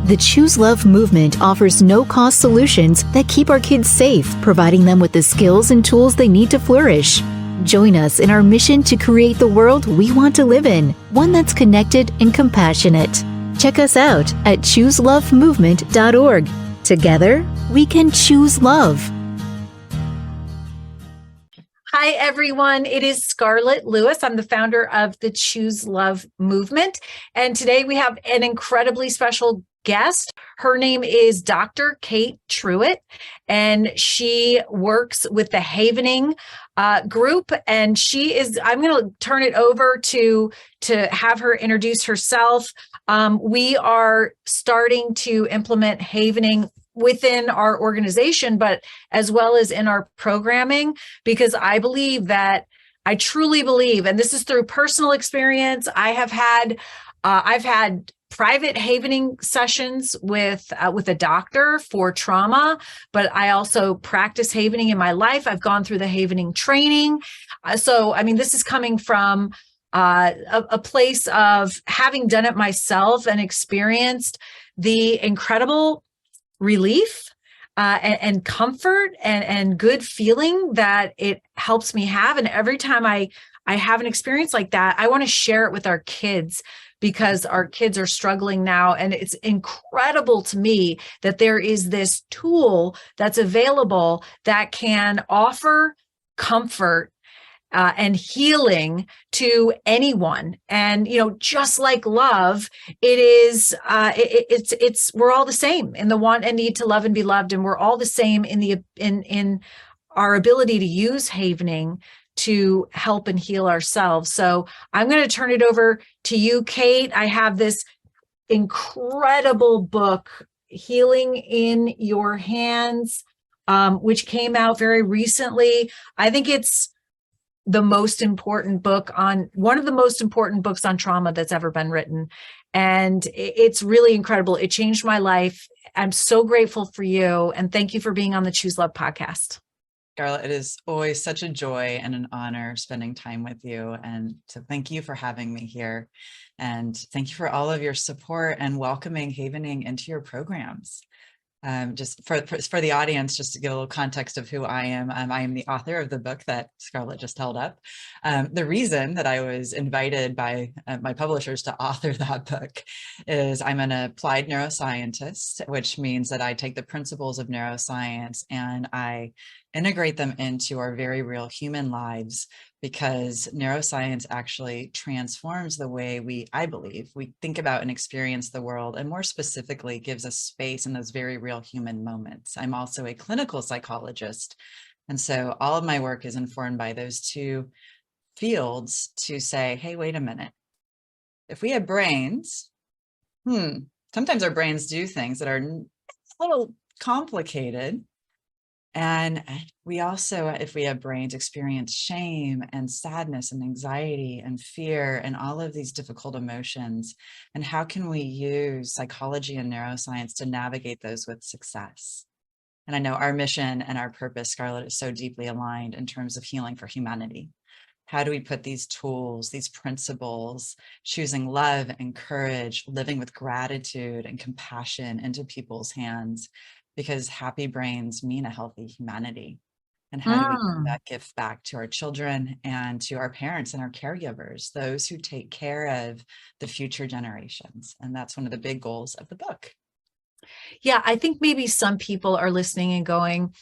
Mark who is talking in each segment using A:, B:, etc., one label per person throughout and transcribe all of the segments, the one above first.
A: The Choose Love movement offers no-cost solutions that keep our kids safe, providing them with the skills and tools they need to flourish. Join us in our mission to create the world we want to live in, one that's connected and compassionate. Check us out at chooselovemovement.org. Together, we can choose love.
B: Hi, everyone. It is Scarlett Lewis. I'm the founder of the Choose Love movement. And today we have an incredibly special guest. Her name is Dr. Kate Truitt, and she works with the Havening group. And I'm going to turn it over to have her introduce herself. We are starting to implement Havening within our organization, but as well as in our programming, because I truly believe, and this is through personal experience. I've had private havening sessions with a doctor for trauma, but I also practice havening in my life. I've gone through the havening training. This is coming from a place of having done it myself and experienced the incredible relief and comfort and good feeling that it helps me have. And every time I have an experience like that, I want to share it with our kids, because our kids are struggling now. And it's incredible to me that there is this tool that's available that can offer comfort and healing to anyone. And, just like love, it's we're all the same in the want and need to love and be loved. And we're all the same in our ability to use havening to help and heal ourselves. So I'm going to turn it over to you, Kate. I have this incredible book, Healing in Your Hands, which came out very recently. I think it's one of the most important books on trauma that's ever been written. And it's really incredible. It changed my life. I'm so grateful for you. And thank you for being on the Choose Love podcast.
C: Scarlett, it is always such a joy and an honor spending time with you. And so thank you for having me here. And thank you for all of your support and welcoming Havening into your programs. Just for the audience, just to give a little context of who I am the author of the book that Scarlett just held up. The reason that I was invited by my publishers to author that book is I'm an applied neuroscientist, which means that I take the principles of neuroscience and I integrate them into our very real human lives, because neuroscience actually transforms the way I believe we think about and experience the world, and more specifically gives us space in those very real human moments. I'm also a clinical psychologist. And so all of my work is informed by those two fields to say, hey, wait a minute. If we had brains, sometimes our brains do things that are a little complicated. And we also, if we have brains, experience shame and sadness and anxiety and fear and all of these difficult emotions. And how can we use psychology and neuroscience to navigate those with success? And I know our mission and our purpose, Scarlett, is so deeply aligned in terms of healing for humanity. How do we put these tools, these principles, choosing love and courage, living with gratitude and compassion into people's hands? Because happy brains mean a healthy humanity. And how do we bring that gift back to our children and to our parents and our caregivers, those who take care of the future generations? And that's one of the big goals of the book.
B: Yeah, I think maybe some people are listening and going,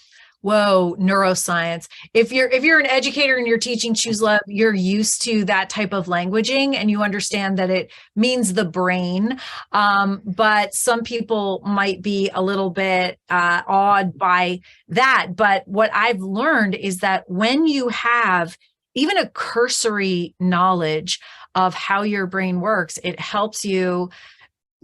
B: whoa, neuroscience. If you're an educator and you're teaching Choose Love, you're used to that type of languaging and you understand that it means the brain. But some people might be a little bit awed by that. But what I've learned is that when you have even a cursory knowledge of how your brain works, it helps you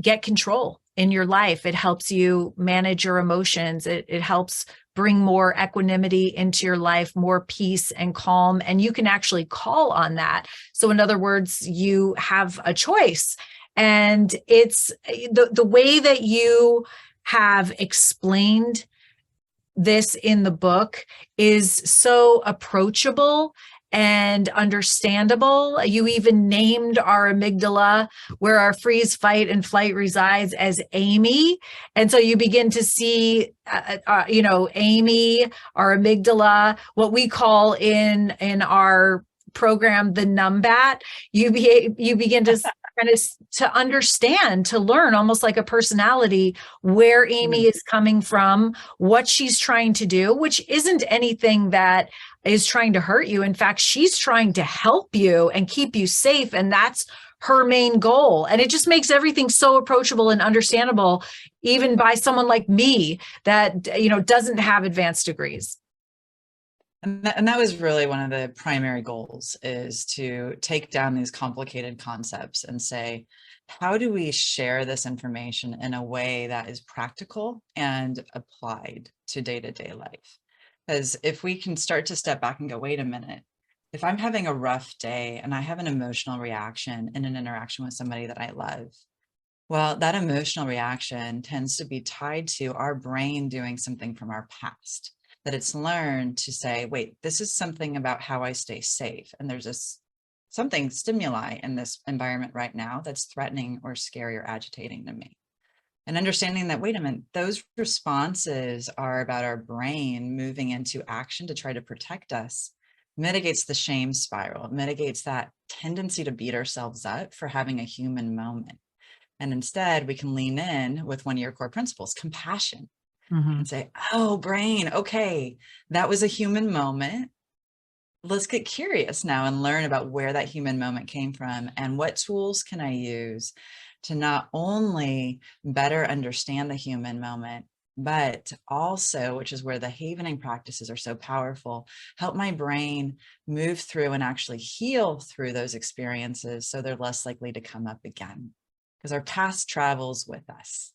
B: get control in your life. It helps you manage your emotions. It helps bring more equanimity into your life, more peace and calm, and you can actually call on that. So in other words, you have a choice. And it's the way that you have explained this in the book is so approachable and understandable. You even named our amygdala, where our freeze, fight, and flight resides, as Amy. And so you begin to see, Amy, our amygdala, what we call in our program, the numbat. You begin to kind of to understand, to learn, almost like a personality, where Amy is coming from, what she's trying to do, which isn't anything that is trying to hurt you. In fact, she's trying to help you and keep you safe. And that's her main goal. And it just makes everything so approachable and understandable, even by someone like me that, doesn't have advanced degrees.
C: And that was really one of the primary goals, is to take down these complicated concepts and say, how do we share this information in a way that is practical and applied to day-to-day life? Because if we can start to step back and go, wait a minute, if I'm having a rough day and I have an emotional reaction in an interaction with somebody that I love, well, that emotional reaction tends to be tied to our brain doing something from our past, that it's learned to say, wait, this is something about how I stay safe. And there's something stimuli in this environment right now that's threatening or scary or agitating to me. And understanding that, wait a minute, those responses are about our brain moving into action to try to protect us, mitigates the shame spiral, mitigates that tendency to beat ourselves up for having a human moment. And instead, we can lean in with one of your core principles, compassion. And say, oh, brain, okay, that was a human moment. Let's get curious now and learn about where that human moment came from and what tools can I use to not only better understand the human moment, but also, which is where the havening practices are so powerful, help my brain move through and actually heal through those experiences so they're less likely to come up again, because our past travels with us.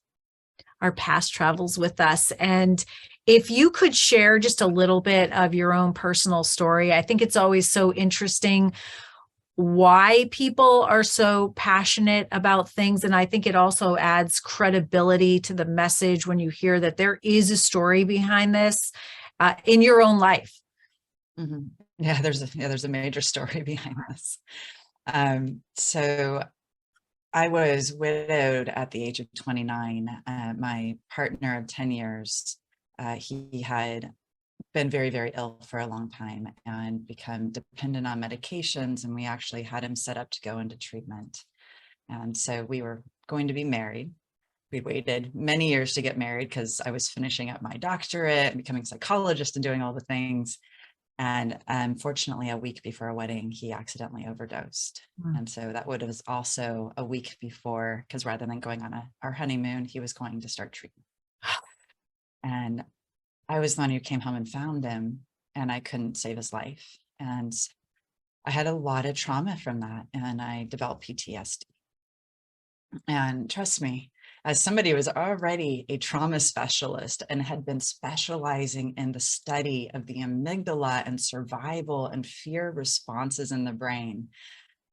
B: Our past travels with us. And if you could share just a little bit of your own personal story, I think it's always so interesting why people are so passionate about things. And I think it also adds credibility to the message when you hear that there is a story behind this in your own life.
C: Yeah, there's a major story behind this. So I was widowed at the age of 29. My partner of 10 years, he had been very, very ill for a long time and become dependent on medications. And we actually had him set up to go into treatment. And so we were going to be married. We waited many years to get married because I was finishing up my doctorate and becoming a psychologist and doing all the things. And unfortunately, a week before our wedding, he accidentally overdosed. And so that would have was also a week before, because rather than going on our honeymoon, he was going to start treatment. And I was the one who came home and found him, and I couldn't save his life. And I had a lot of trauma from that, and I developed PTSD. And trust me, as somebody who was already a trauma specialist and had been specializing in the study of the amygdala and survival and fear responses in the brain,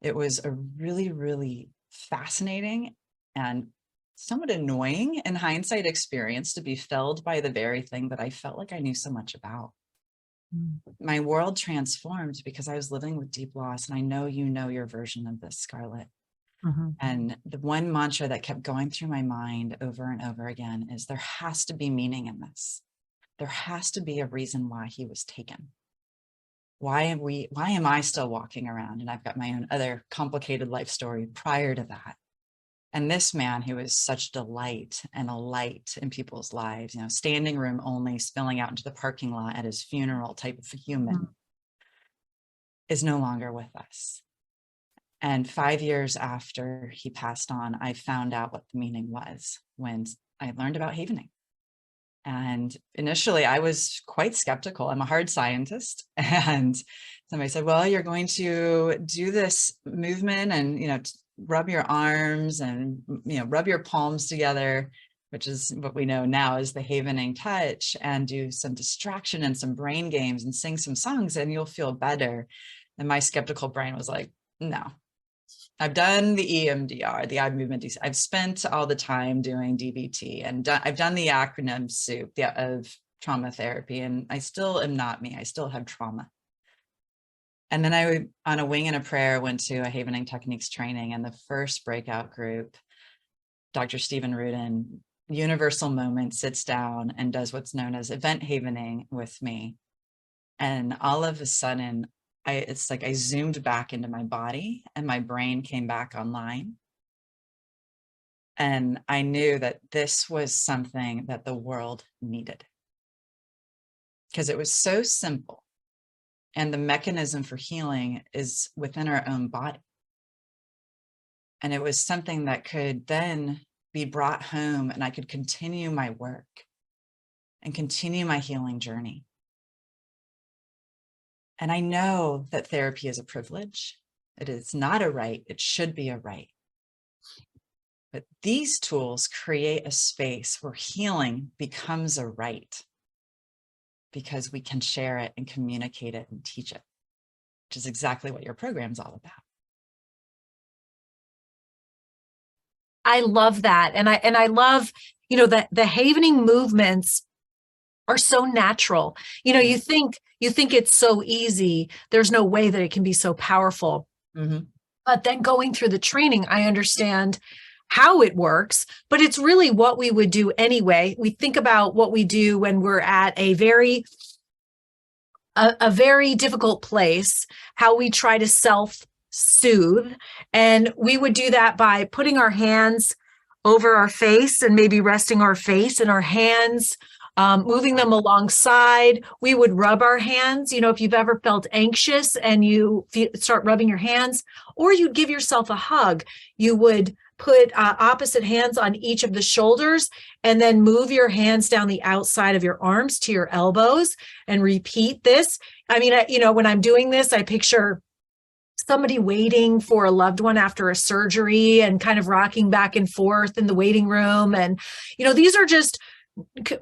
C: it was a really, really fascinating and somewhat annoying in hindsight experience to be filled by the very thing that I felt like I knew so much about. My world transformed because I was living with deep loss. And I know you know your version of this, Scarlett. And the one mantra that kept going through my mind over and over again is there has to be meaning in this. There has to be a reason why he was taken. Why am I still walking around? And I've got my own other complicated life story prior to that. And this man who is such delight and a light in people's lives, standing room only, spilling out into the parking lot at his funeral type of human, is no longer with us. And 5 years after he passed on, I found out what the meaning was when I learned about havening. And initially I was quite skeptical. I'm a hard scientist. And somebody said, well, you're going to do this movement and, rub your arms and, rub your palms together, which is what we know now is the havening touch, and do some distraction and some brain games and sing some songs and you'll feel better. And my skeptical brain was like, no. I've done the EMDR, the eye movement. I've spent all the time doing DBT, and I've done the acronym soup of trauma therapy, and I still am not me. I still have trauma. And then I, on a wing and a prayer, went to a Havening Techniques training, and the first breakout group, Dr. Stephen Rudin, universal moment, sits down and does what's known as event havening with me. And all of a sudden, it's like I zoomed back into my body and my brain came back online. And I knew that this was something that the world needed, because it was so simple. And the mechanism for healing is within our own body. And it was something that could then be brought home, and I could continue my work and continue my healing journey. And I know that therapy is a privilege. It is not a right. It should be a right. But these tools create a space where healing becomes a right, because we can share it and communicate it and teach it, which is exactly what your program's all about.
B: I love that. And I love, that the havening movements are so natural. You think it's so easy. There's no way that it can be so powerful.
C: Mm-hmm.
B: But then going through the training, I understand how it works, but it's really what we would do anyway. We think about what we do when we're at a very difficult place, how we try to self-soothe. And we would do that by putting our hands over our face and maybe resting our face in our hands, moving them alongside. We would rub our hands. If you've ever felt anxious and you start rubbing your hands, or you'd give yourself a hug, you would put opposite hands on each of the shoulders and then move your hands down the outside of your arms to your elbows and repeat this. I mean, when I'm doing this, I picture somebody waiting for a loved one after a surgery and kind of rocking back and forth in the waiting room. And, these are just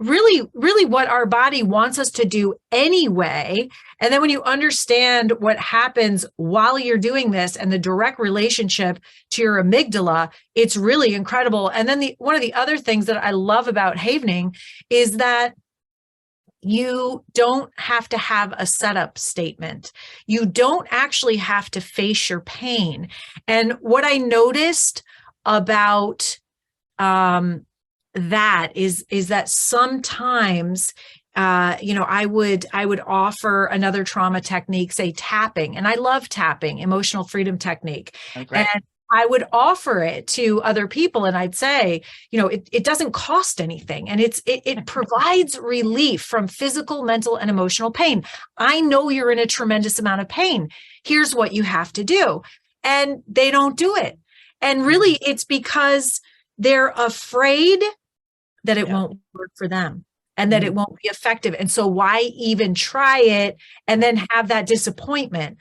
B: really, really what our body wants us to do anyway. And then when you understand what happens while you're doing this and the direct relationship to your amygdala, it's really incredible. And then one of the other things that I love about havening is that you don't have to have a setup statement. You don't actually have to face your pain. And what I noticed about that is that sometimes I would offer another trauma technique, say tapping, and I love tapping, emotional freedom technique.
C: Oh, great.
B: And I would offer it to other people, and I'd say, it doesn't cost anything, and it provides relief from physical, mental, and emotional pain. I know you're in a tremendous amount of pain. Here's what you have to do, and they don't do it. And really, it's because they're afraid that it won't work for them and that it won't be effective. And so why even try it and then have that disappointment?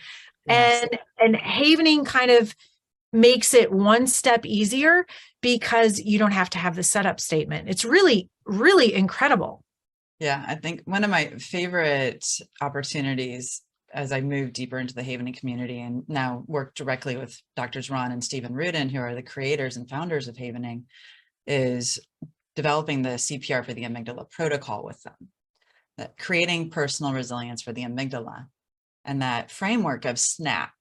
B: Yes. And havening kind of makes it one step easier because you don't have to have the setup statement. It's really, really incredible.
C: Yeah, I think one of my favorite opportunities as I move deeper into the havening community and now work directly with Drs. Ron and Stephen Rudin, who are the creators and founders of havening, is developing the CPR for the amygdala protocol with them, that creating personal resilience for the amygdala, and that framework of SNAP,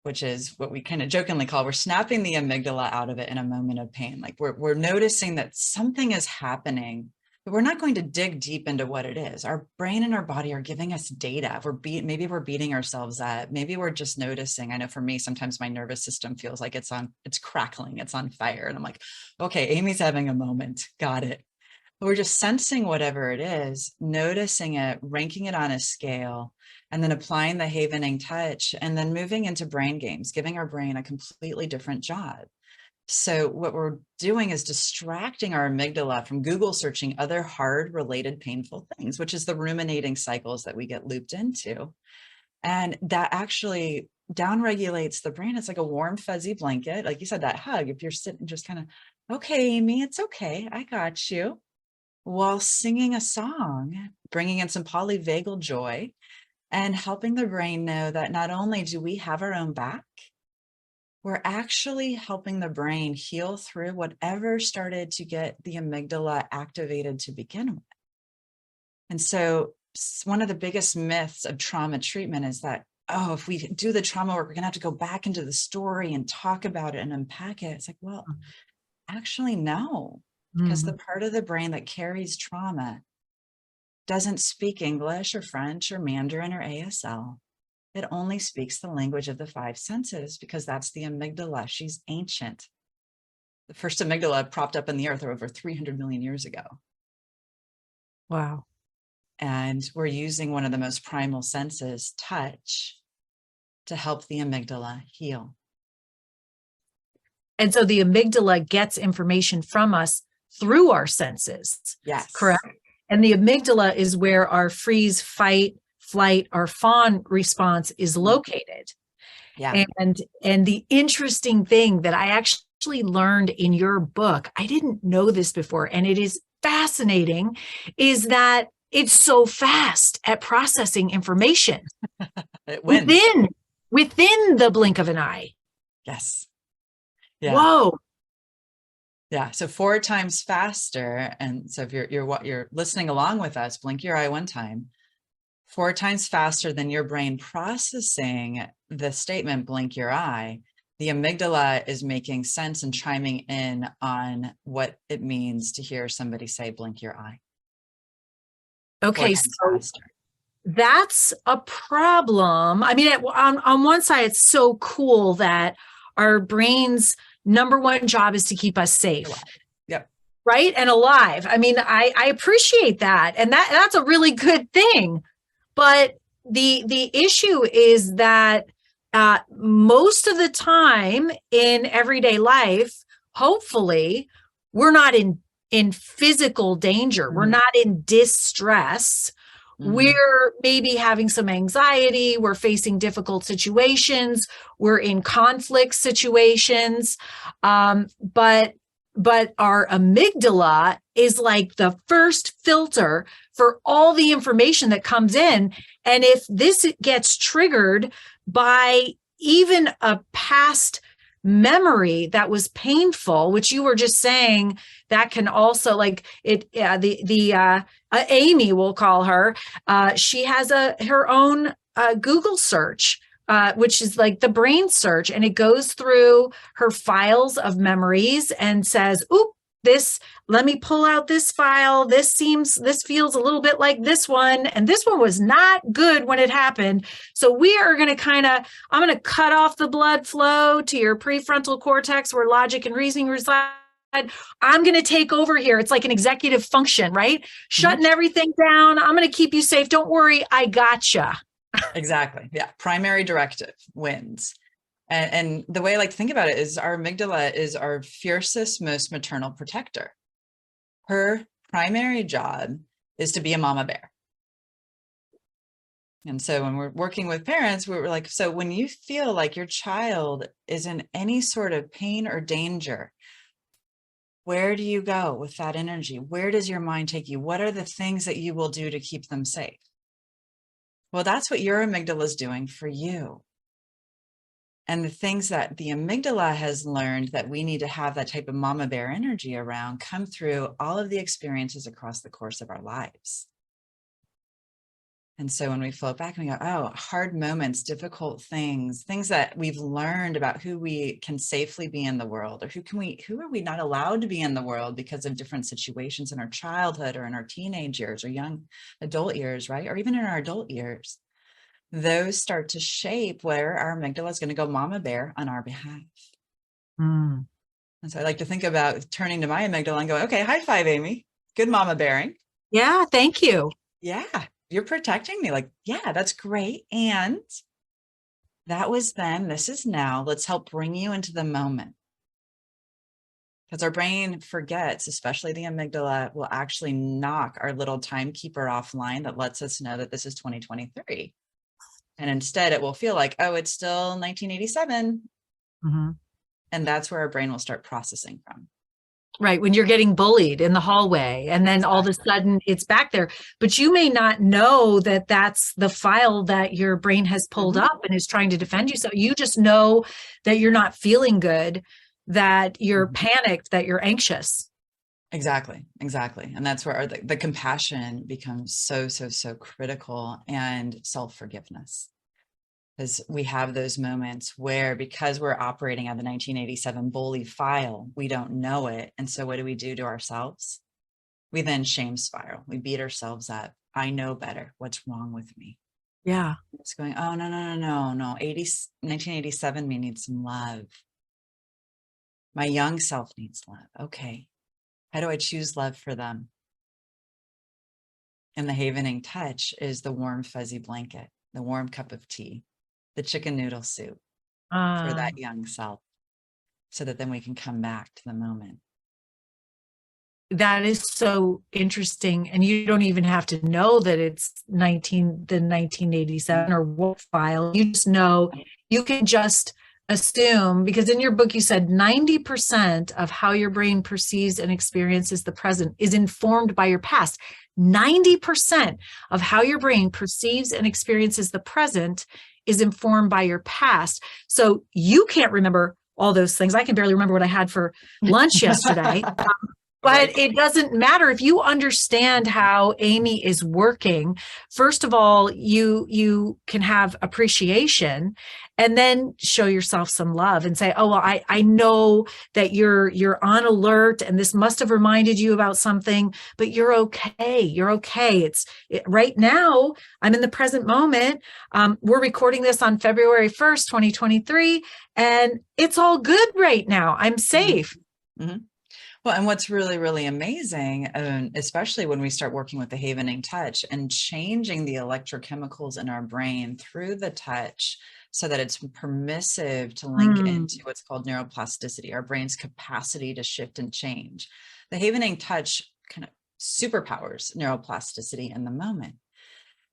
C: which is what we kind of jokingly call, we're snapping the amygdala out of it in a moment of pain. Like we're noticing that something is happening, but we're not going to dig deep into what it is. Our brain and our body are giving us data. Maybe we're beating ourselves up. Maybe we're just noticing. I know for me, sometimes my nervous system feels like it's crackling, it's on fire. And I'm like, okay, Amy's having a moment. Got it. But we're just sensing whatever it is, noticing it, ranking it on a scale, and then applying the havening touch, and then moving into brain games, giving our brain a completely different job. So what we're doing is distracting our amygdala from Google searching other hard related painful things, which is the ruminating cycles that we get looped into. And that actually downregulates the brain. It's like a warm, fuzzy blanket. Like you said, that hug, if you're sitting just kind of, okay, Amy, it's okay. I got you. While singing a song, bringing in some polyvagal joy and helping the brain know that not only do we have our own back, we're actually helping the brain heal through whatever started to get the amygdala activated to begin with. And so one of the biggest myths of trauma treatment is that oh, if we do the trauma work, we're going to have to go back into the story and talk about it and unpack it. It's like, well, actually, no, because the part of the brain that carries trauma doesn't speak English or French or Mandarin or ASL. It only speaks the language of the five senses, because that's the amygdala. She's ancient. The first amygdala propped up in the earth over 300 million years ago.
B: Wow.
C: And we're using one of the most primal senses, touch, to help the amygdala heal.
B: And so the amygdala gets information from us through our senses.
C: Yes.
B: Correct. And the amygdala is where our freeze, fight, flight, our fawn response is located.
C: Yeah.
B: And the interesting thing that I actually learned in your book, I didn't know this before, and it is fascinating, is that it's so fast at processing information.
C: It wins.
B: Within the blink of an eye.
C: Yes. Yeah.
B: Whoa.
C: Yeah. So 4 times faster. And so if you're listening along with us, blink your eye 1 time, 4 times faster than your brain processing the statement, blink your eye, the amygdala is making sense and chiming in on what it means to hear somebody say, blink your eye.
B: Okay. So that's a problem. I mean, on one side, it's so cool that our brain's number one job is to keep us safe.
C: Yep.
B: Right. And alive. I mean, I appreciate that. And that's a really good thing. But the issue is that most of the time in everyday life, hopefully, we're not in physical danger. We're not in distress. We're maybe having some anxiety. We're facing difficult situations. We're in conflict situations. But our amygdala is like the first filter for all the information that comes in. And if this gets triggered by even a past memory that was painful, which you were just saying, that can also, like it, Amy, we'll call her, she has her own Google search, which is like the brain search, and it goes through her files of memories and says, oop, let me pull out this file. This feels a little bit like this one. And this one was not good when it happened. So we are going to I'm going to cut off the blood flow to your prefrontal cortex where logic and reasoning reside. I'm going to take over here. It's like an executive function, right? Shutting everything down. I'm going to keep you safe. Don't worry. I gotcha.
C: Exactly. Yeah. Primary directive wins. And the way I like to think about it is our amygdala is our fiercest, most maternal protector. Her primary job is to be a mama bear. And so when we're working with parents, we're like, so when you feel like your child is in any sort of pain or danger, where do you go with that energy? Where does your mind take you? What are the things that you will do to keep them safe? Well, that's what your amygdala is doing for you. And the things that the amygdala has learned that we need to have that type of mama bear energy around come through all of the experiences across the course of our lives. And so when we float back and we go, oh, hard moments, difficult things that we've learned about who we can safely be in the world, or who are we not allowed to be in the world because of different situations in our childhood or in our teenage years or young adult years, right? Or even in our adult years. Those start to shape where our amygdala is going to go mama bear on our behalf. And so I like to think about turning to my amygdala and going, okay, high five, Amy. Good mama bearing.
B: Yeah, thank you.
C: Yeah, you're protecting me. Like, yeah, that's great. And that was then, this is now. Let's help bring you into the moment. Because our brain forgets, especially the amygdala, will actually knock our little timekeeper offline that lets us know that this is 2023. And instead it will feel like, oh, it's still 1987. And that's where our brain will start processing from.
B: Right. When you're getting bullied in the hallway and then all of a sudden it's back there, but you may not know that that's the file that your brain has pulled up and is trying to defend you. So you just know that you're not feeling good, that you're panicked, that you're anxious.
C: Exactly. And that's where the compassion becomes so critical, and self-forgiveness. Because we have those moments where, because we're operating on the 1987 bully file, we don't know it. And so what do we do to ourselves? We then shame spiral. We beat ourselves up. I know better. What's wrong with me?
B: Yeah.
C: It's going, oh, no. 1987 me needs some love. My young self needs love. Okay. How do I choose love for them? And the havening touch is the warm, fuzzy blanket, the warm cup of tea, the chicken noodle soup for that young self, so that then we can come back to the moment.
B: That is so interesting. And you don't even have to know that it's the 1987 or what file. You just know, you can just assume, because in your book you said 90% of how your brain perceives and experiences the present is informed by your past. 90% of how your brain perceives and experiences the present is informed by your past. So you can't remember all those things. I can barely remember what I had for lunch yesterday. But it doesn't matter if you understand how Amy is working. First of all, you can have appreciation, and then show yourself some love and say, oh, well, I know that you're on alert and this must have reminded you about something, but you're okay. You're okay. Right now, I'm in the present moment. We're recording this on February 1st, 2023, and it's all good right now. I'm safe.
C: Mm-hmm. Well, and what's really, really amazing, especially when we start working with the havening touch and changing the electrochemicals in our brain through the touch so that it's permissive to link into what's called neuroplasticity, our brain's capacity to shift and change. The havening touch kind of superpowers neuroplasticity in the moment.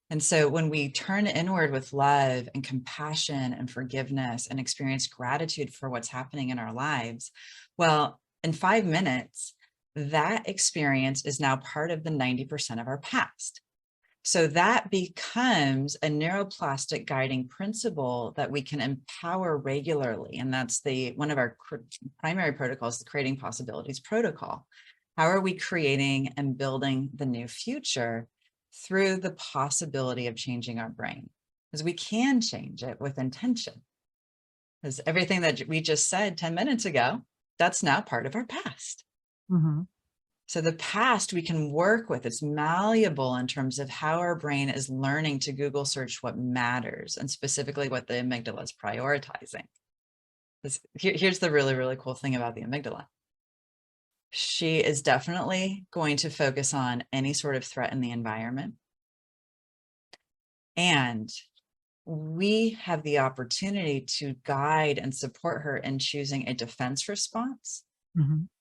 C: And so when we turn inward with love and compassion and forgiveness and experience gratitude for what's happening in our lives, well, in 5 minutes, that experience is now part of the 90% of our past. So that becomes a neuroplastic guiding principle that we can empower regularly. And that's one of our primary protocols, the Creating Possibilities protocol. How are we creating and building the new future through the possibility of changing our brain? Because we can change it with intention. Because everything that we just said 10 minutes ago, that's now part of our past.
B: Mm-hmm.
C: So the past we can work with. It's malleable in terms of how our brain is learning to Google search what matters, and specifically what the amygdala is prioritizing. Here's the really, really cool thing about the amygdala. She is definitely going to focus on any sort of threat in the environment. And we have the opportunity to guide and support her in choosing a defense response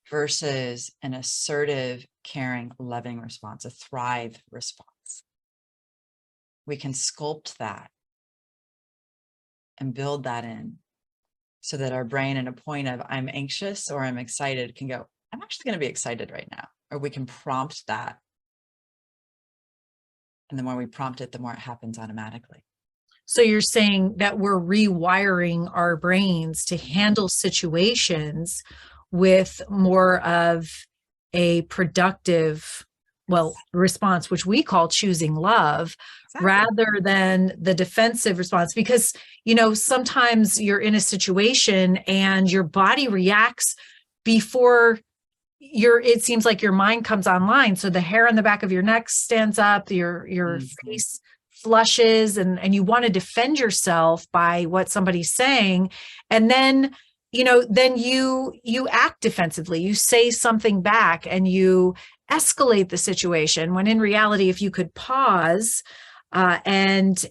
C: versus an assertive, caring, loving response, a thrive response. We can sculpt that and build that in so that our brain, in a point of I'm anxious or I'm excited, can go, I'm actually going to be excited right now. Or we can prompt that. And the more we prompt it, the more it happens automatically.
B: So you're saying that we're rewiring our brains to handle situations with more of a productive, response, which we call choosing love, rather than the defensive response. Because, sometimes you're in a situation and your body reacts before it seems like your mind comes online. So the hair on the back of your neck stands up, your face flushes, and you want to defend yourself by what somebody's saying. And then, then you act defensively, you say something back and you escalate the situation, when in reality, if you could pause and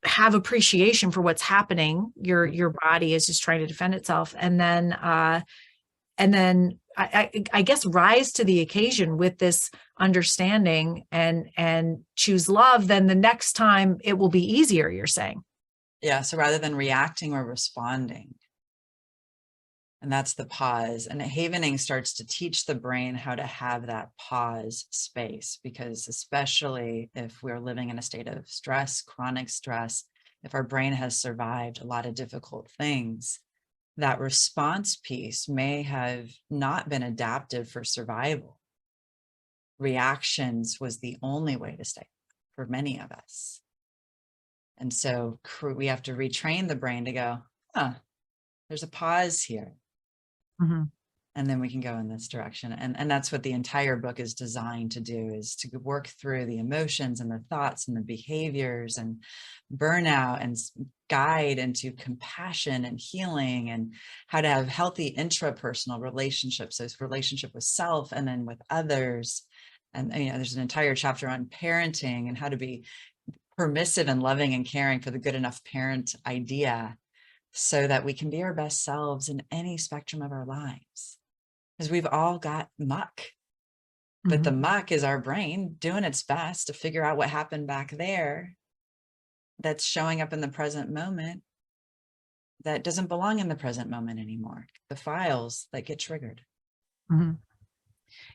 B: have appreciation for what's happening, your body is just trying to defend itself. And then I guess rise to the occasion with this understanding and choose love, then the next time it will be easier, you're saying.
C: Yeah. So rather than reacting or responding, and that's the pause. And havening starts to teach the brain how to have that pause space, because especially if we're living in a state of stress, chronic stress, if our brain has survived a lot of difficult things, that response piece may have not been adapted for survival. Reactions was the only way to stay for many of us. And so we have to retrain the brain to go, there's a pause here.
B: Mm-hmm.
C: And then we can go in this direction. And that's what the entire book is designed to do, is to work through the emotions and the thoughts and the behaviors and burnout, and guide into compassion and healing, and how to have healthy intrapersonal relationships, so relationship with self and then with others. And there's an entire chapter on parenting and how to be permissive and loving and caring for the good enough parent idea, so that we can be our best selves in any spectrum of our lives. Because we've all got muck, but the muck is our brain doing its best to figure out what happened back there that's showing up in the present moment that doesn't belong in the present moment anymore. The files that get triggered.
B: Mm-hmm.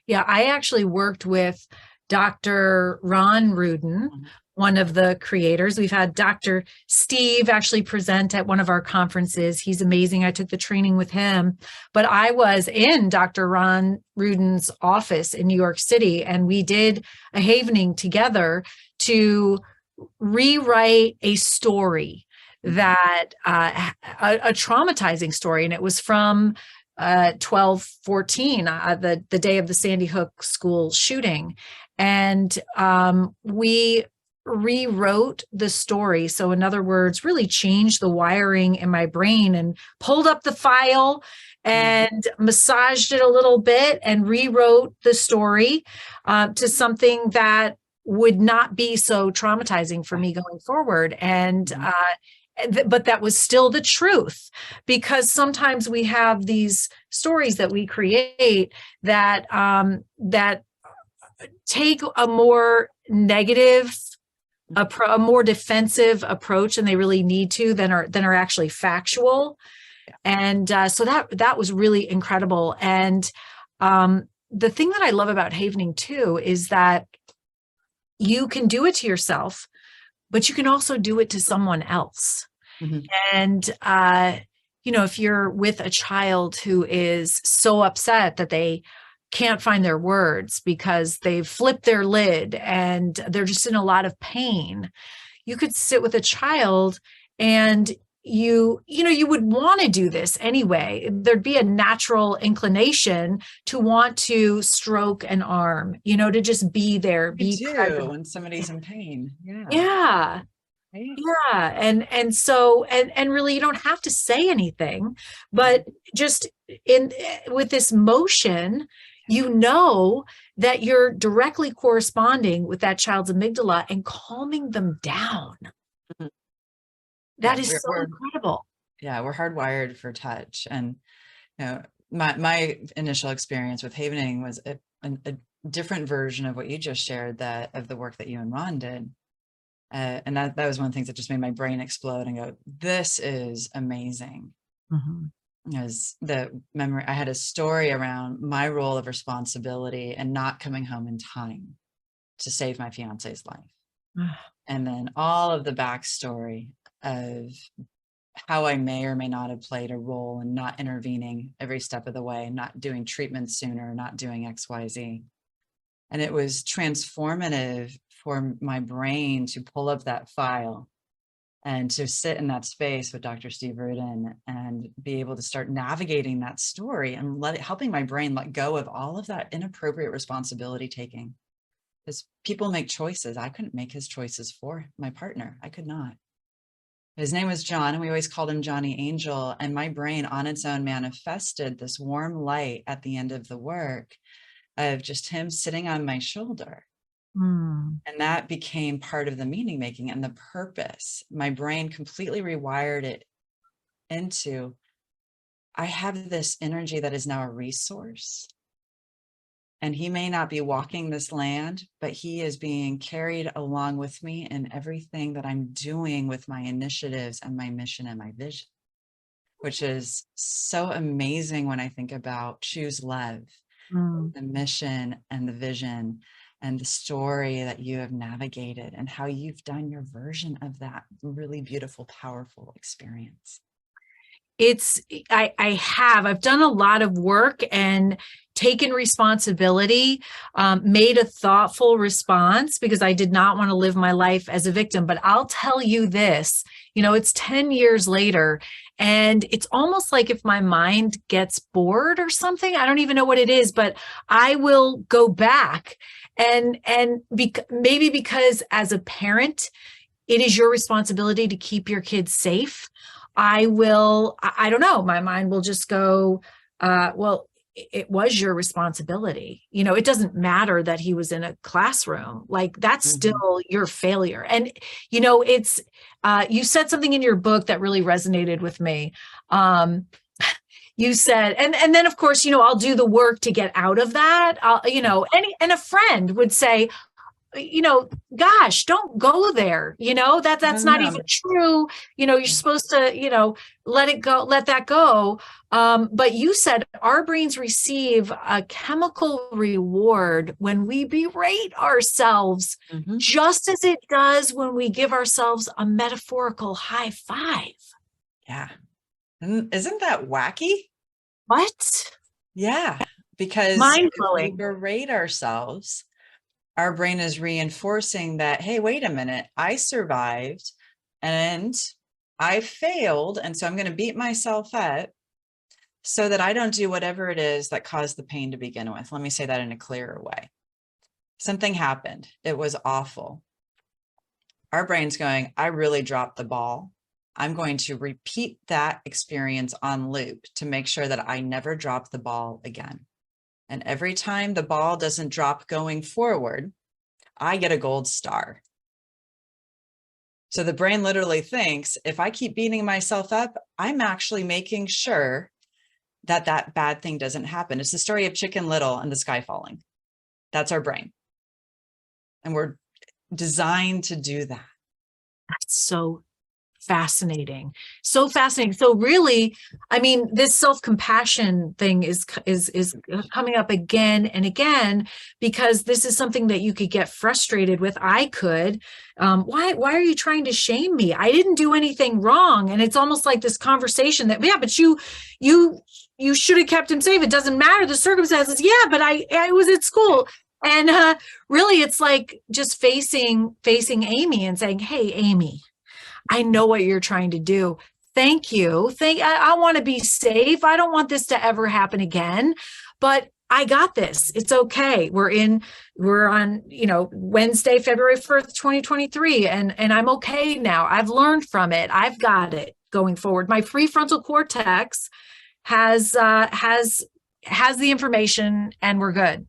B: Yeah, I actually worked with Dr. Ron Rudin, one of the creators. We've had Dr. Steve actually present at one of our conferences. He's amazing. I took the training with him, but I was in Dr. Ron Rudin's office in New York City, and we did a havening together to rewrite a story that a traumatizing story. And it was from 12/14, the day of the Sandy Hook school shooting. And we rewrote the story. So in other words, really changed the wiring in my brain and pulled up the file and massaged it a little bit and rewrote the story to something that would not be so traumatizing for me going forward. And but that was still the truth, because sometimes we have these stories that we create that that take a more negative, a more defensive approach than they really need to, than are actually factual. And so that was really incredible. And the thing that I love about havening too is that you can do it to yourself, but you can also do it to someone else. And, if you're with a child who is so upset that they can't find their words because they've flipped their lid and they're just in a lot of pain, you could sit with a child and you would want to do this anyway. There'd be a natural inclination to want to stroke an arm, to just be there, be present
C: when somebody's in pain.
B: Yeah.
C: Right?
B: Yeah. And so, and really, you don't have to say anything, but just with this motion, that you're directly corresponding with that child's amygdala and calming them down. That is so incredible.
C: Yeah, we're hardwired for touch. And my initial experience with havening was a different version of what you just shared, of the work that you and Ron did. And that was one of the things that just made my brain explode and go, this is amazing. As the memory, I had a story around my role of responsibility and not coming home in time to save my fiance's life. And then all of the backstory of how I may or may not have played a role in not intervening every step of the way, not doing treatment sooner, not doing XYZ. And it was transformative for my brain to pull up that file and to sit in that space with Dr. Steve Rudin and be able to start navigating that story and helping my brain let go of all of that inappropriate responsibility taking. Because people make choices. I couldn't make his choices for my partner. I could not. His name was John, and we always called him Johnny Angel. And my brain on its own manifested this warm light at the end of the work of just him sitting on my shoulder. And that became part of the meaning making and the purpose. My brain completely rewired it into, I have this energy that is now a resource. And he may not be walking this land, but he is being carried along with me in everything that I'm doing with my initiatives and my mission and my vision, which is so amazing when I think about Choose Love, the mission and the vision and the story that you have navigated and how you've done your version of that really beautiful, powerful experience.
B: I've done a lot of work and taken responsibility, made a thoughtful response, because I did not want to live my life as a victim. But I'll tell you this, it's 10 years later, and it's almost like if my mind gets bored or something, I don't even know what it is, but I will go back and maybe because as a parent, it is your responsibility to keep your kids safe. I don't know, my mind will just go, well, it was your responsibility. It doesn't matter that he was in a classroom. Like, that's still your failure. And, it's, you said something in your book that really resonated with me. You said, and then of course, I'll do the work to get out of that. And a friend would say, gosh, don't go there. That's not even true. You're supposed to, let it go, let that go. But you said our brains receive a chemical reward when we berate ourselves, just as it does when we give ourselves a metaphorical high five.
C: Yeah. Isn't that wacky?
B: What?
C: Yeah. Because
B: mind-blowing.
C: if we berate ourselves, our brain is reinforcing that, hey, wait a minute, I survived and I failed. And so I'm going to beat myself up so that I don't do whatever it is that caused the pain to begin with. Let me say that in a clearer way. Something happened. It was awful. Our brain's going, I really dropped the ball. I'm going to repeat that experience on loop to make sure that I never drop the ball again. And every time the ball doesn't drop going forward, I get a gold star. So the brain literally thinks, if I keep beating myself up, I'm actually making sure that that bad thing doesn't happen. It's the story of Chicken Little and the sky falling. That's our brain. And we're designed to do that.
B: That's so fascinating. So fascinating. So really, I mean, this self-compassion thing is coming up again and again, because this is something that you could get frustrated with. I could. Why are you trying to shame me? I didn't do anything wrong. And it's almost like this conversation that, yeah, but you should have kept him safe. It doesn't matter the circumstances. Yeah, but I was at school. And really, it's like just facing Amy and saying, hey, Amy, I know what you're trying to do. Thank you. I want to be safe. I don't want this to ever happen again, but I got this. It's okay. We're on, Wednesday, February 1st, 2023. And I'm okay now. I've learned from it. I've got it going forward. My prefrontal cortex has the information, and we're good.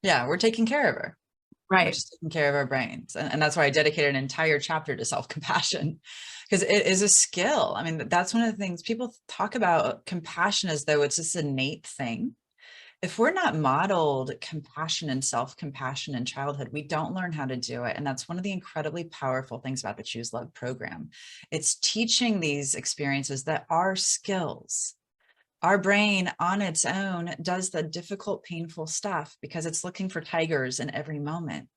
C: Yeah. We're taking care of her.
B: Right.
C: We're just taking care of our brains. And that's why I dedicated an entire chapter to self-compassion, because it is a skill. I mean, that's one of the things people talk about compassion as though it's this innate thing. If we're not modeled compassion and self-compassion in childhood, we don't learn how to do it. And that's one of the incredibly powerful things about the Choose Love program. It's teaching these experiences that are skills. Our brain on its own does the difficult, painful stuff because it's looking for tigers in every moment.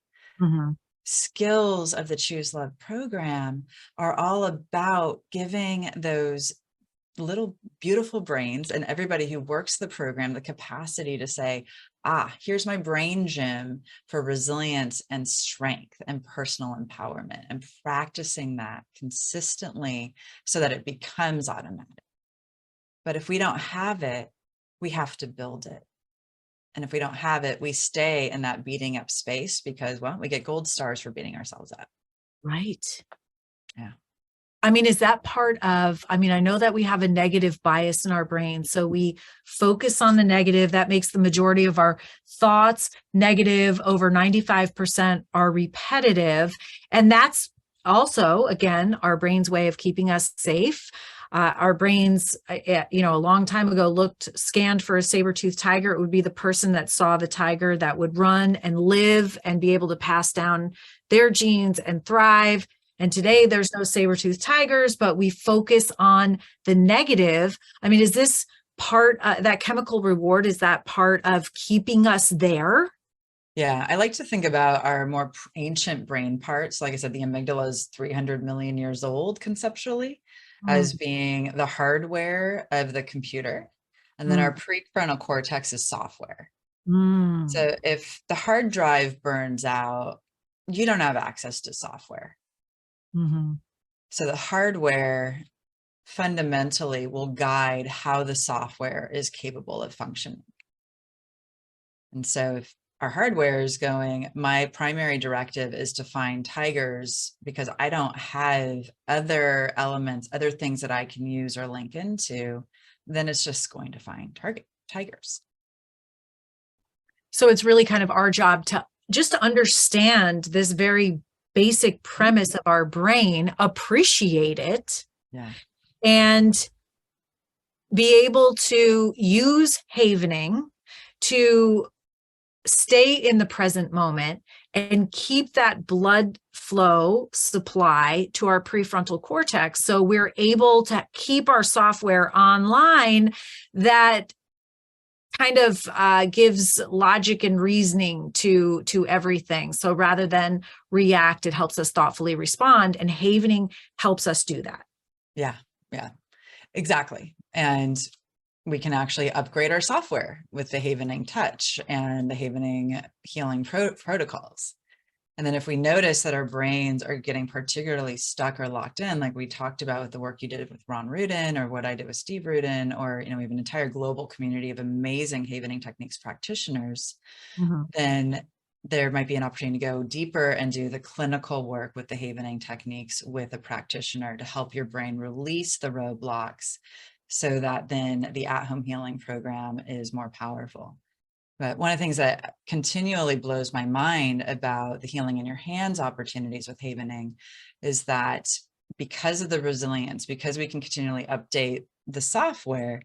C: Skills of the Choose Love program are all about giving those little beautiful brains and everybody who works the program the capacity to say, here's my brain gym for resilience and strength and personal empowerment, and practicing that consistently so that it becomes automatic. But if we don't have it, we have to build it. And if we don't have it, we stay in that beating up space because, well, we get gold stars for beating ourselves up.
B: Right.
C: Yeah.
B: I mean, is that part of, I know that we have a negative bias in our brain. So we focus on the negative. That makes the majority of our thoughts negative. Over 95% are repetitive. And that's also, again, our brain's way of keeping us safe. Our brains, a long time ago scanned for a saber-toothed tiger. It would be the person that saw the tiger that would run and live and be able to pass down their genes and thrive. And today there's no saber-toothed tigers, but we focus on the negative. I mean, is this part, that chemical reward, is that part of keeping us there?
C: Yeah, I like to think about our more ancient brain parts. Like I said, the amygdala is 300 million years old conceptually, as being the hardware of the computer. And then our prefrontal cortex is software.
B: Mm.
C: So if the hard drive burns out, you don't have access to software.
B: Mm-hmm.
C: So the hardware fundamentally will guide how the software is capable of functioning. And so if our hardware is going, my primary directive is to find tigers because I don't have other elements, other things that I can use or link into, then it's just going to find tigers.
B: So it's really kind of our job to just to understand this very basic premise of our brain, appreciate it, and be able to use havening to stay in the present moment and keep that blood flow supply to our prefrontal cortex. So we're able to keep our software online that kind of gives logic and reasoning to everything. So rather than react, it helps us thoughtfully respond, and havening helps us do that.
C: Yeah, exactly. And we can actually upgrade our software with the Havening Touch and the Havening healing protocols. And then if we notice that our brains are getting particularly stuck or locked in, like we talked about with the work you did with Ron Rudin, or what I did with Steve Rudin, or, we have an entire global community of amazing Havening techniques practitioners, then there might be an opportunity to go deeper and do the clinical work with the Havening techniques with a practitioner to help your brain release the roadblocks so that then the at-home healing program is more powerful. But one of the things that continually blows my mind about the healing in your hands opportunities with havening is that because of the resilience, because we can continually update the software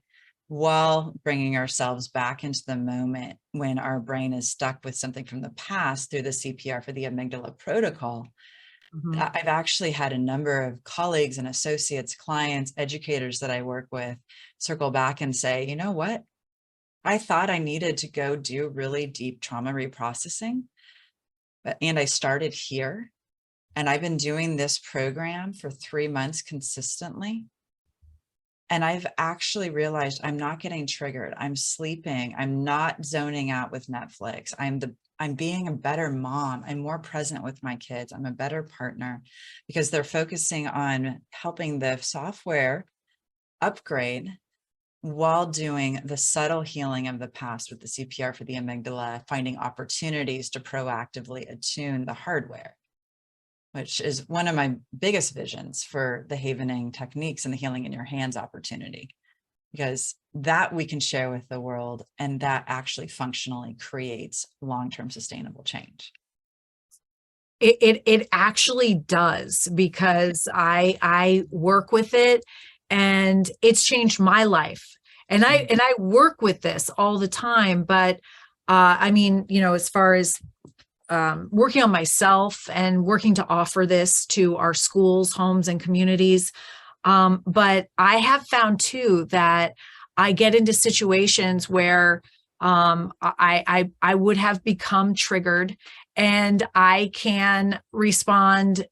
C: while bringing ourselves back into the moment when our brain is stuck with something from the past through the CPR for the amygdala protocol, I've actually had a number of colleagues and associates, clients, educators that I work with circle back and say, you know what? I thought I needed to go do really deep trauma reprocessing, and I started here, and I've been doing this program for 3 months consistently. And I've actually realized I'm not getting triggered. I'm sleeping. I'm not zoning out with Netflix. I'm being a better mom. I'm more present with my kids. I'm a better partner because they're focusing on helping the software upgrade while doing the subtle healing of the past with the CPR for the amygdala, finding opportunities to proactively attune the hardware, which is one of my biggest visions for the havening techniques and the healing in your hands opportunity, because that we can share with the world, and that actually functionally creates long-term sustainable change.
B: It actually does, because I work with it, and it's changed my life. And I work with this all the time. But I mean, as far as working on myself and working to offer this to our schools, homes, and communities. But I have found too that I get into situations where I would have become triggered, and I can respond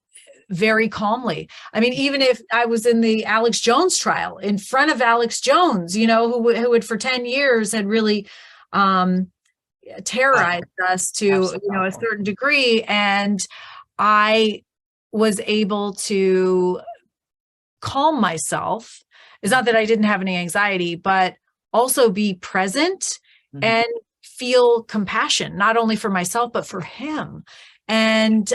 B: very calmly. I mean, even if I was in the Alex Jones trial in front of Alex Jones, who had for 10 years had really terrorized us to a certain degree, and I was able to calm myself. It's not that I didn't have any anxiety, but also be present and feel compassion, not only for myself but for him. And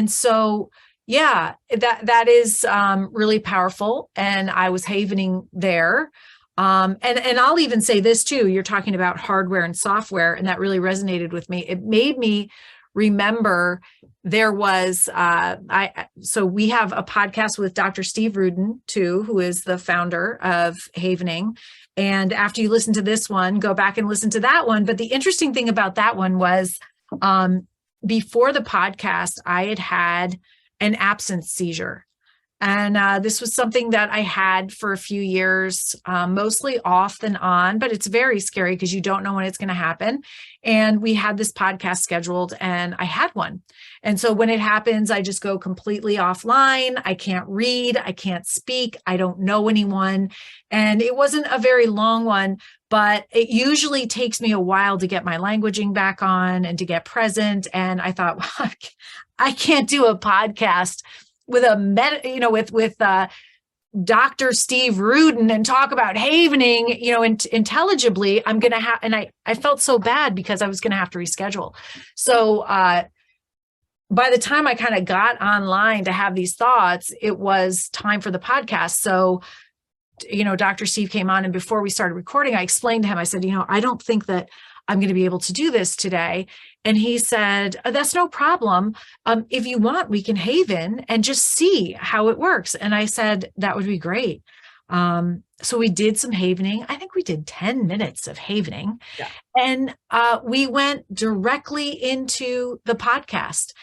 B: so yeah, that is really powerful. And I was havening there. And I'll even say this too, you're talking about hardware and software, and that really resonated with me. It made me remember there was, so we have a podcast with Dr. Steve Rudin too, who is the founder of Havening. And after you listen to this one, go back and listen to that one. But the interesting thing about that one was before the podcast, I had an absence seizure. And this was something that I had for a few years, mostly off and on, but it's very scary because you don't know when it's going to happen. And we had this podcast scheduled, and I had one. And so when it happens, I just go completely offline. I can't read. I can't speak. I don't know anyone. And it wasn't a very long one, but it usually takes me a while to get my languaging back on and to get present. And I thought, well, I can't do a podcast with with Dr. Steve Rudin and talk about havening, intelligibly. I'm going to have, and I felt so bad because I was going to have to reschedule. So, by the time I kind of got online to have these thoughts, it was time for the podcast. So, Dr. Steve came on, and before we started recording, I explained to him, I said, I don't think that I'm going to be able to do this today. And he said, that's no problem. If you want, we can haven and just see how it works. And I said, that would be great. So we did some havening. I think we did 10 minutes of havening. Yeah. And we went directly into the podcast.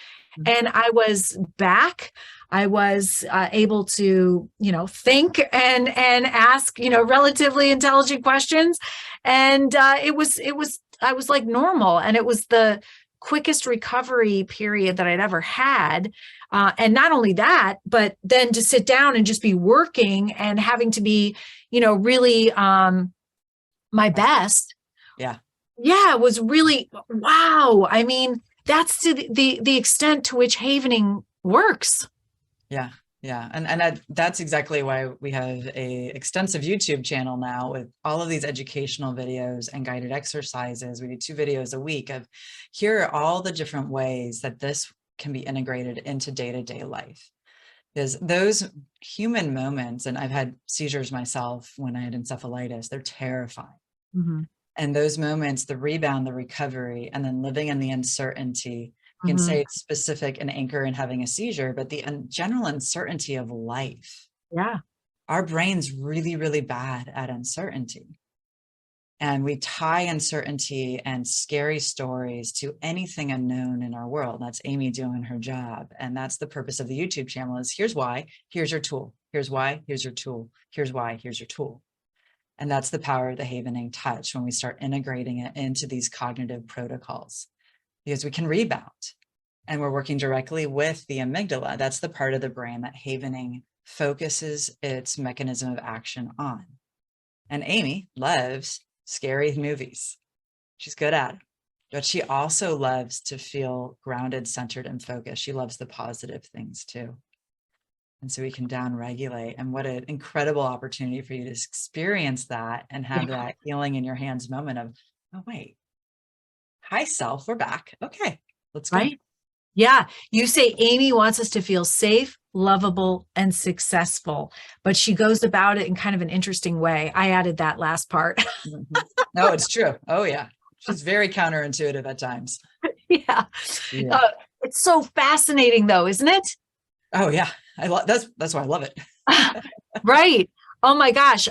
B: And I was back. I was able to, think and ask, relatively intelligent questions. And I was like normal. And it was the quickest recovery period that I'd ever had. And not only that, but then to sit down and just be working and having to be, really my best.
C: Yeah.
B: Yeah, it was really, wow. I mean, that's to the extent to which havening works.
C: Yeah. Yeah. And that's exactly why we have a extensive YouTube channel now with all of these educational videos and guided exercises. We do 2 videos a week of here are all the different ways that this can be integrated into day-to-day life. Because those human moments, and I've had seizures myself when I had encephalitis, they're terrifying. Mm-hmm. And those moments, the rebound, the recovery, and then living in the uncertainty, you can say it's specific and anchor in having a seizure, but the general uncertainty of life.
B: Yeah.
C: Our brain's really, really bad at uncertainty. And we tie uncertainty and scary stories to anything unknown in our world. That's Amy doing her job. And that's the purpose of the YouTube channel is here's why, here's your tool. Here's why, here's your tool. Here's why, here's your tool. And that's the power of the havening touch when we start integrating it into these cognitive protocols, because we can rebound and we're working directly with the amygdala. That's the part of the brain that havening focuses its mechanism of action on. And Amy loves scary movies. She's good at it, but she also loves to feel grounded, centered, and focused. She loves the positive things too. And so we can down-regulate. And what an incredible opportunity for you to experience that and have that healing in your hands moment of, oh, wait, hi, self, we're back. Okay, let's go.
B: Right? Yeah. You say Amy wants us to feel safe, lovable, and successful, but she goes about it in kind of an interesting way. I added that last part.
C: No, it's true. Oh, yeah. She's very counterintuitive at times.
B: Yeah. It's so fascinating, though, isn't it?
C: Oh, yeah. That's why I love it.
B: Right. Oh, my gosh.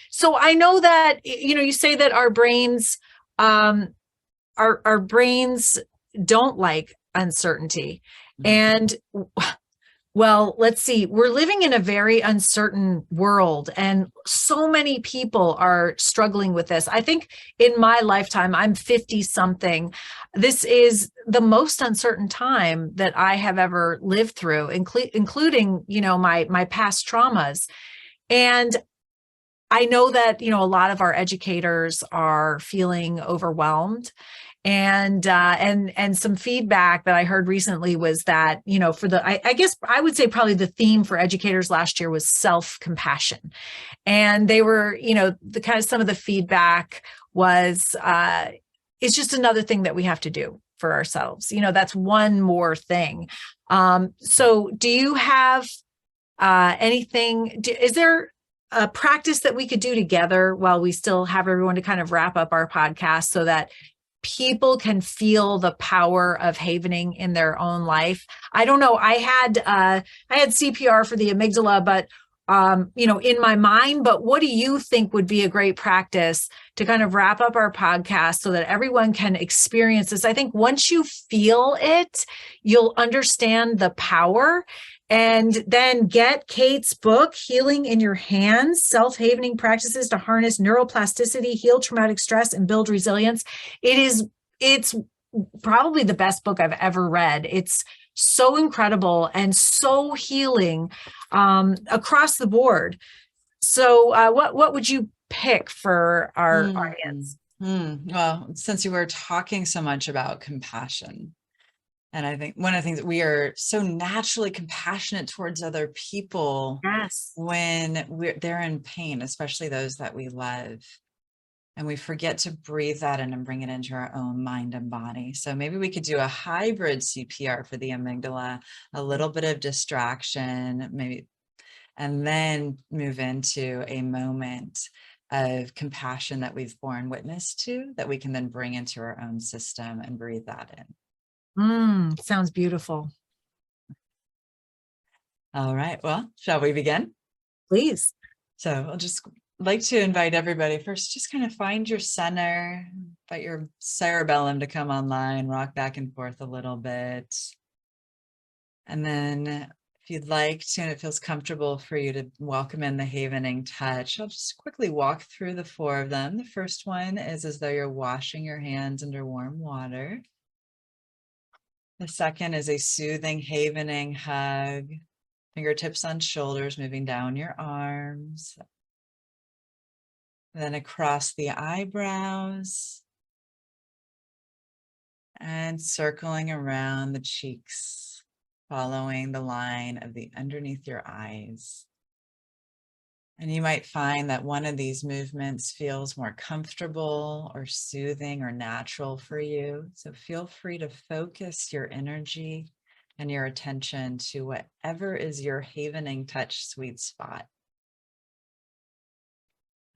B: So I know that, you say that our brains, our brains don't like uncertainty. And well, let's see, we're living in a very uncertain world, and so many people are struggling with this. I think in my lifetime, I'm 50 something. This is the most uncertain time that I have ever lived through, including, my past traumas. And I know that, a lot of our educators are feeling overwhelmed. And some feedback that I heard recently was that, I guess I would say probably the theme for educators last year was self-compassion. And they were, the kind of some of the feedback was, it's just another thing that we have to do for ourselves. That's one more thing. So do you have anything, is there a practice that we could do together while we still have everyone to kind of wrap up our podcast so that people can feel the power of havening in their own life? I don't know. I had CPR for the amygdala, but in my mind, but what do you think would be a great practice to kind of wrap up our podcast so that everyone can experience this? I think once you feel it, you'll understand the power. And then get Kate's book, Healing in Your Hands, Self-Havening Practices to Harness Neuroplasticity, Heal Traumatic Stress, and Build Resilience. It's probably the best book I've ever read. It's so incredible and so healing across the board. So what would you pick for our
C: Mm,
B: audience?
C: Well, since you were talking so much about compassion, and I think one of the things, we are so naturally compassionate towards other people
B: Yes.
C: when they're in pain, especially those that we love. And we forget to breathe that in and bring it into our own mind and body. So maybe we could do a hybrid CPR for the amygdala, a little bit of distraction, maybe, and then move into a moment of compassion that we've borne witness to, that we can then bring into our own system and breathe that in.
B: Sounds beautiful.
C: All right, well, shall we begin?
B: Please.
C: So I'll just like to invite everybody first, just kind of find your center, invite your cerebellum to come online, rock back and forth a little bit. And then if you'd like to, and it feels comfortable for you to welcome in the havening touch, I'll just quickly walk through the 4 of them. The first one is as though you're washing your hands under warm water. The second is a soothing havening hug, fingertips on shoulders, moving down your arms. Then across the eyebrows and circling around the cheeks, following the line of the underneath your eyes. And you might find that one of these movements feels more comfortable or soothing or natural for you. So feel free to focus your energy and your attention to whatever is your havening touch sweet spot.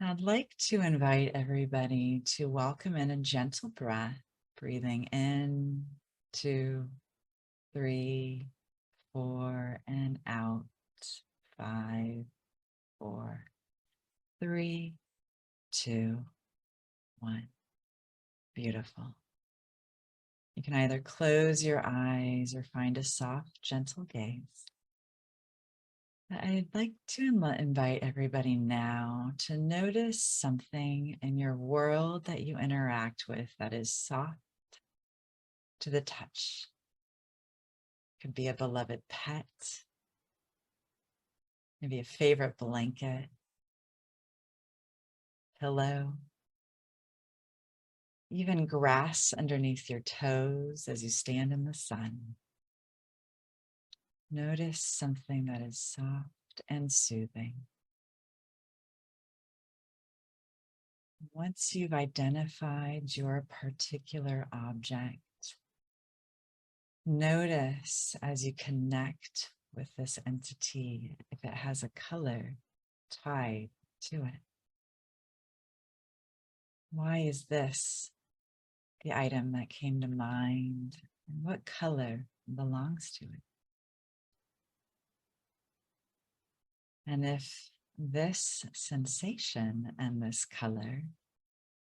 C: I'd like to invite everybody to welcome in a gentle breath, breathing in, 2, 3, 4, and out, 5, 4, 3, 2, 1. Beautiful. You can either close your eyes or find a soft, gentle gaze. I'd like to invite everybody now to notice something in your world that you interact with that is soft to the touch. Could be a beloved pet, maybe a favorite blanket, pillow, even grass underneath your toes as you stand in the sun. Notice something that is soft and soothing. Once you've identified your particular object, notice as you connect with this entity if it has a color tied to it. Why is this the item that came to mind, and what color belongs to it? And if this sensation and this color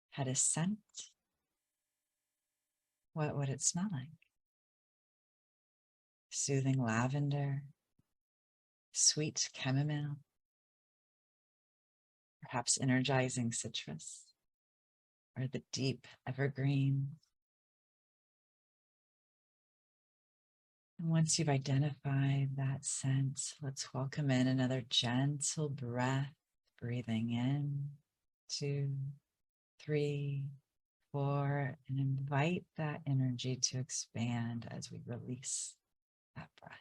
C: had a scent, what would it smell like? Soothing lavender, sweet chamomile, perhaps energizing citrus, or the deep evergreen. And once you've identified that scent, let's welcome in another gentle breath, breathing in, 2, 3, 4, and invite that energy to expand as we release that breath.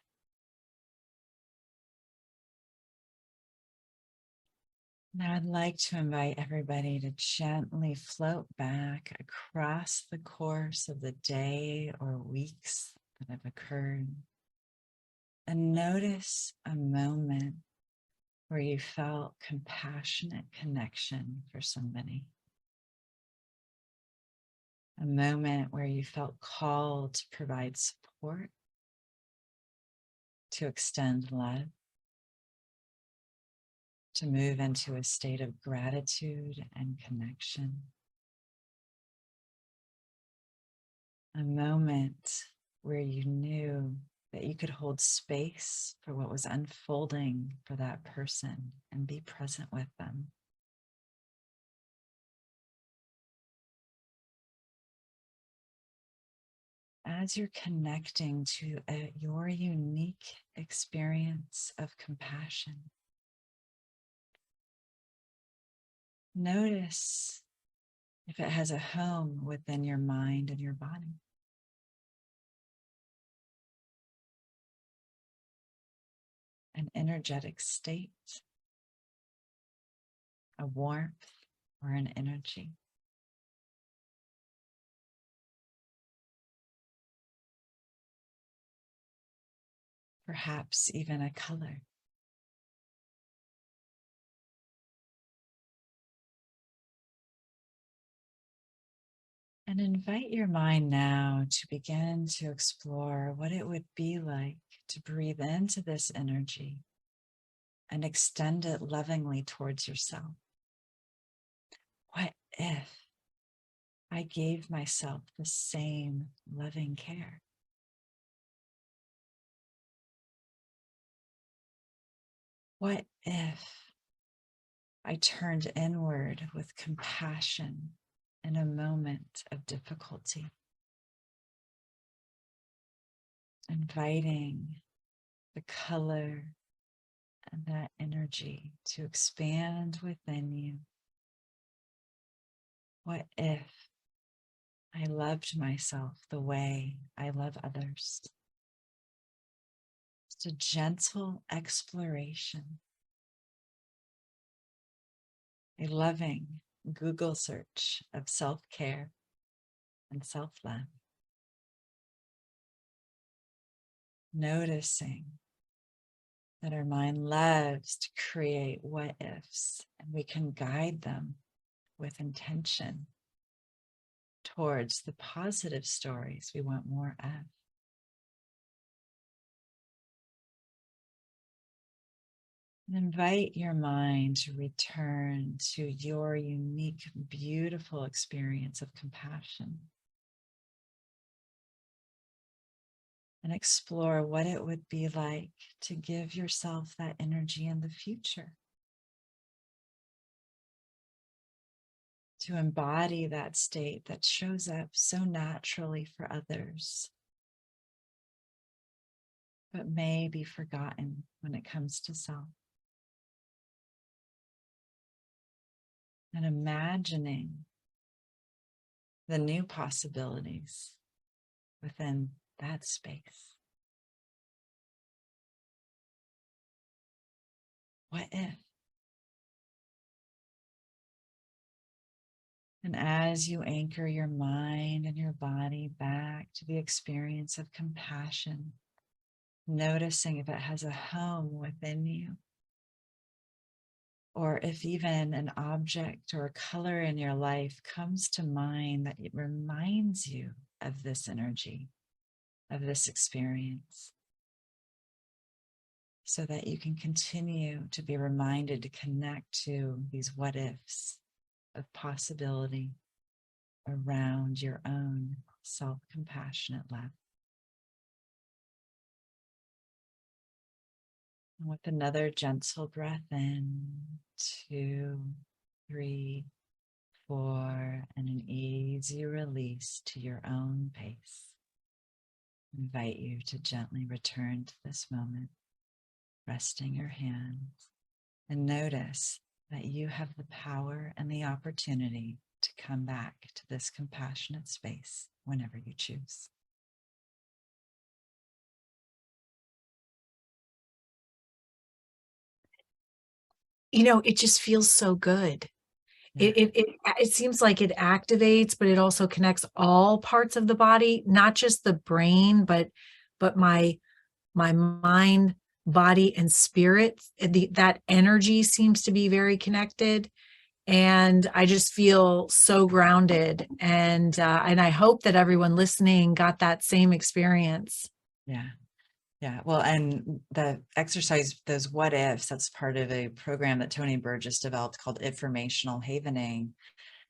C: Now I'd like to invite everybody to gently float back across the course of the day or weeks that have occurred, and notice a moment where you felt compassionate connection for somebody. A moment where you felt called to provide support, to extend love, to move into a state of gratitude and connection. A moment where you knew that you could hold space for what was unfolding for that person and be present with them. As you're connecting to your unique experience of compassion, Notice if it has a home within your mind and your body. An energetic state, a warmth, or an energy. Perhaps even a color. And invite your mind now to begin to explore what it would be like to breathe into this energy and extend it lovingly towards yourself. What if I gave myself the same loving care? What if I turned inward with compassion in a moment of difficulty? Inviting the color and that energy to expand within you. What if I loved myself the way I love others? Just a gentle exploration, a loving Google search of self-care and self-love. Noticing that our mind loves to create what ifs, and we can guide them with intention towards the positive stories we want more of. And invite your mind to return to your unique, beautiful experience of compassion. And explore what it would be like to give yourself that energy in the future. To embody that state that shows up so naturally for others, but may be forgotten when it comes to self. And imagining the new possibilities within that space. What if? And as you anchor your mind and your body back to the experience of compassion, noticing if it has a home within you, or if even an object or a color in your life comes to mind that it reminds you of this energy, of this experience, so that you can continue to be reminded to connect to these what ifs of possibility around your own self-compassionate love. And with another gentle breath in, 2, 3, 4, and an easy release to your own pace. I invite you to gently return to this moment, resting your hands, and notice that you have the power and the opportunity to come back to this compassionate space whenever you choose.
B: You know, it just feels so good.
C: Yeah.
B: It seems like it activates, but it also connects all parts of the body, not just the brain, but my mind, body, and spirit. That energy seems to be very connected, and I just feel so grounded. And I hope that everyone listening got that same experience.
C: Yeah. Yeah. Well, and the exercise, those what ifs, that's part of a program that Tony Burgess developed called Informational Havening.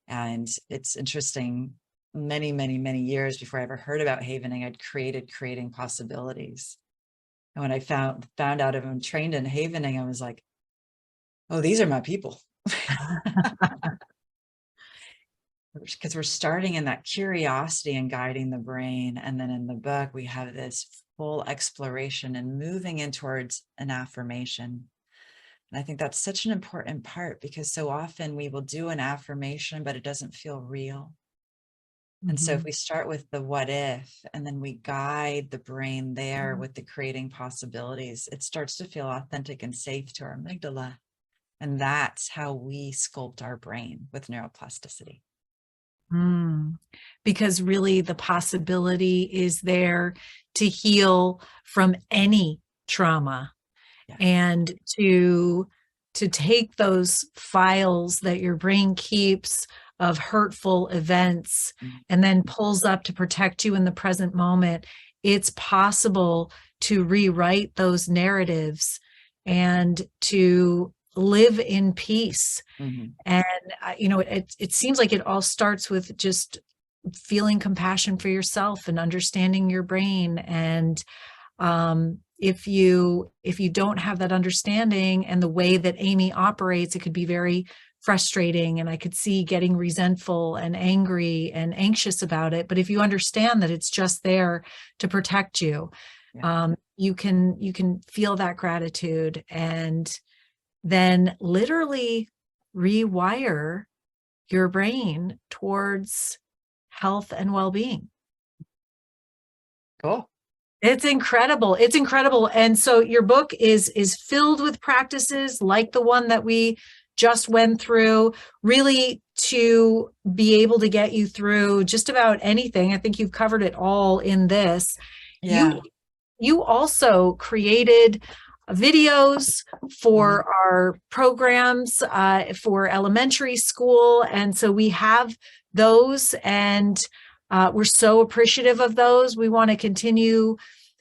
C: And it's interesting, many, many, many years before I ever heard about havening, I'd creating possibilities. And when I found out I'm trained in havening, I was like, oh, these are my people. Because we're starting in that curiosity and guiding the brain. And then in the book, we have this full exploration and moving in towards an affirmation. And I think that's such an important part, because so often we will do an affirmation, but it doesn't feel real. And so if we start with the what if, and then we guide the brain there with the creating possibilities, it starts to feel authentic and safe to our amygdala. And that's how we sculpt our brain with neuroplasticity.
B: Because really the possibility is there to heal from any trauma. Yeah. And to take those files that your brain keeps of hurtful events and then pulls up to protect you in the present moment. It's possible to rewrite those narratives and to live in peace. And, it seems like it all starts with just feeling compassion for yourself and understanding your brain. And if you don't have that understanding and the way that Amy operates, it could be very frustrating, and I could see getting resentful and angry and anxious about it. But if you understand that it's just there to protect you, you can feel that gratitude and then literally rewire your brain towards health and well-being.
C: Cool.
B: It's incredible. It's incredible. And so your book is filled with practices like the one that we just went through, really to be able to get you through just about anything. I think you've covered it all in this.
C: Yeah.
B: You also created videos for our programs for elementary school. And so we have those, and we're so appreciative of those. We want to continue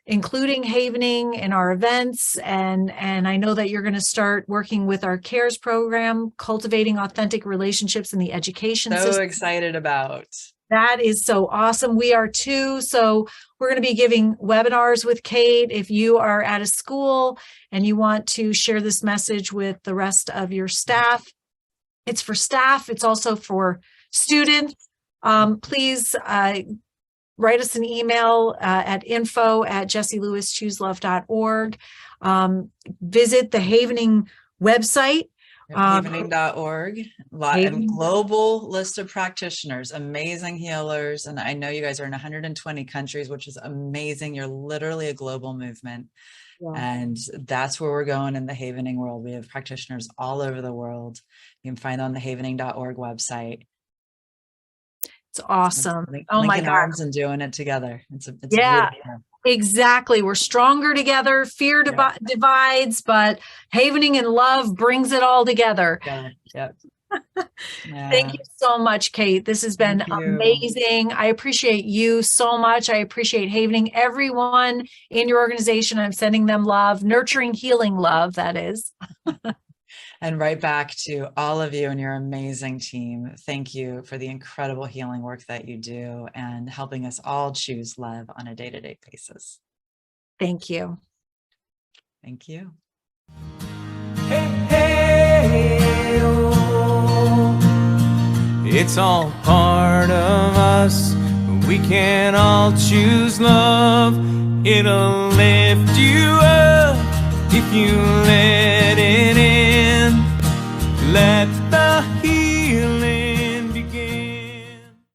B: including havening in our events. And I know that you're going to start working with our CARES program, cultivating authentic relationships in the education system.
C: So excited about.
B: That is so awesome. We are too. So we're going to be giving webinars with Kate. If you are at a school and you want to share this message with the rest of your staff, it's for staff. It's also for students. Please write us an email at info@jessieLewisChooseLove.org. Visit the Havening website.
C: Havening.org, and global list of practitioners, amazing healers. And I know you guys are in 120 countries, which is amazing. You're literally a global movement. Yeah. And that's where we're going in the Havening world. We have practitioners all over the world. You can find on the havening.org website.
B: It's awesome.
C: Oh my God. Arms and doing it together. It's beautiful.
B: Exactly. We're stronger together. Fear divides, but havening and love brings it all together.
C: Yeah.
B: Thank you so much, Kate. This has been amazing. I appreciate you so much. I appreciate havening. Everyone in your organization, I'm sending them love, nurturing, healing love, that is.
C: And right back to all of you and your amazing team. Thank you for the incredible healing work that you do and helping us all choose love on a day-to-day basis.
B: Thank you.
C: Thank you.
D: Hey, hey, oh. It's all part of us. We can all choose love. It'll lift you up if you let it in. Let